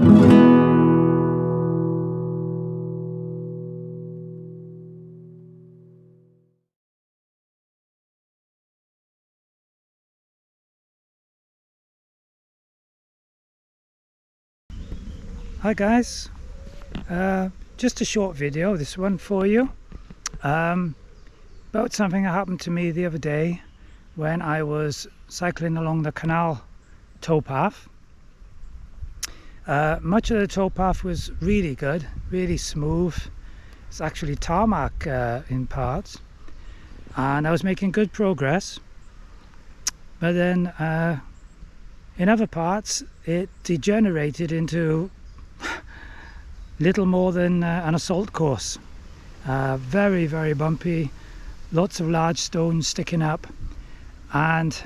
Hi guys, just a short video, this one for you, about something that happened to me the other day when I was cycling along the canal-towpath. Much of the towpath was really good, really smooth. It's actually tarmac in parts, and I was making good progress. But then in other parts it degenerated into little more than an assault course. Very, very bumpy, lots of large stones sticking up, and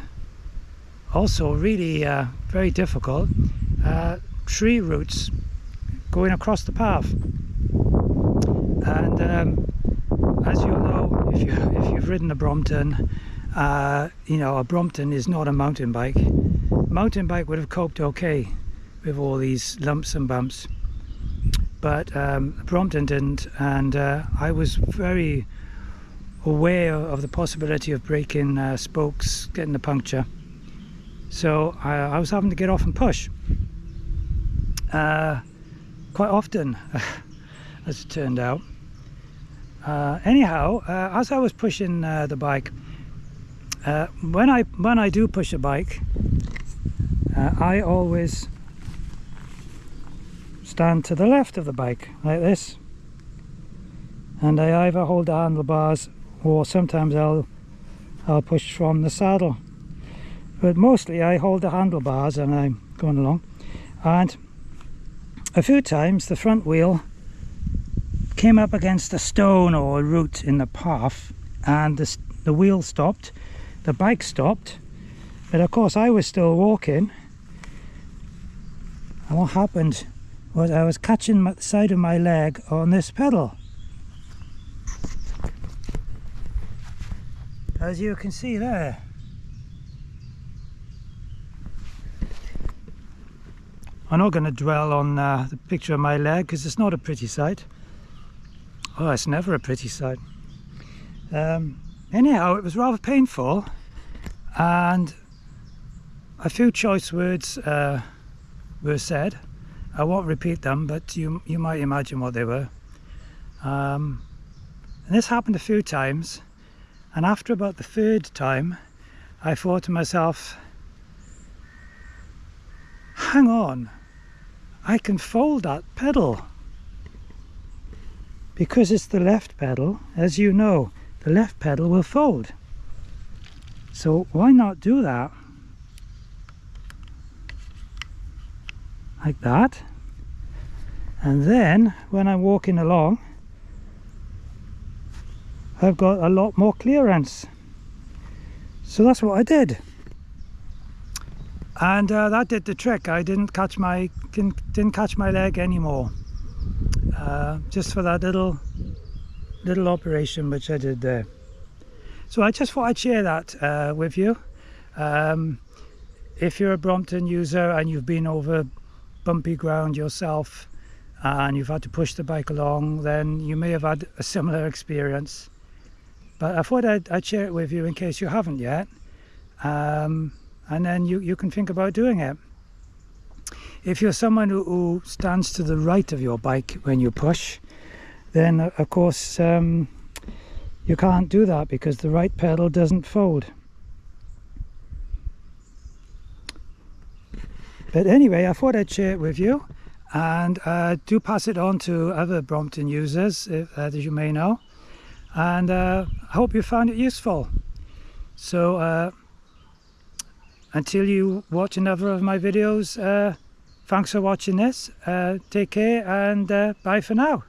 also really very difficult tree roots going across the path. And as you'll know, if you've ridden a Brompton, you know, a Brompton is not a mountain bike. Mountain bike would have coped okay with all these lumps and bumps, but Brompton didn't, and I was very aware of the possibility of breaking spokes, getting a puncture. So I was having to get off and push quite often, as it turned out. Anyhow, as I was pushing the bike, when I do push a bike, I always stand to the left of the bike like this, and I either hold the handlebars or sometimes I'll push from the saddle, but mostly I hold the handlebars and I'm going along. And a few times the front wheel came up against a stone or a root in the path, and the wheel stopped, the bike stopped, but of course I was still walking, and what happened was I was catching the side of my leg on this pedal. As you can see there. I'm not going to dwell on the picture of my leg because it's not a pretty sight. Oh, it's never a pretty sight. Anyhow, it was rather painful, and a few choice words were said. I won't repeat them, but you might imagine what they were. And this happened a few times, and after about the third time I thought to myself, hang on, I can fold that pedal, because it's the left pedal. As you know, the left pedal will fold, so why not do that like that, and then when I'm walking along I've got a lot more clearance. So that's what I did, and that did the trick. I didn't catch my leg anymore, just for that little operation which I did there. So I just thought I'd share that with you. If you're a Brompton user and you've been over bumpy ground yourself and you've had to push the bike along, then you may have had a similar experience. But I thought I'd share it with you in case you haven't yet, and then you can think about doing it. If you're someone who stands to the right of your bike when you push, then of course you can't do that because the right pedal doesn't fold. But anyway, I thought I'd share it with you, and do pass it on to other Brompton users, as you may know, and I hope you found it useful. So until you watch another of my videos, thanks for watching this, take care, and bye for now.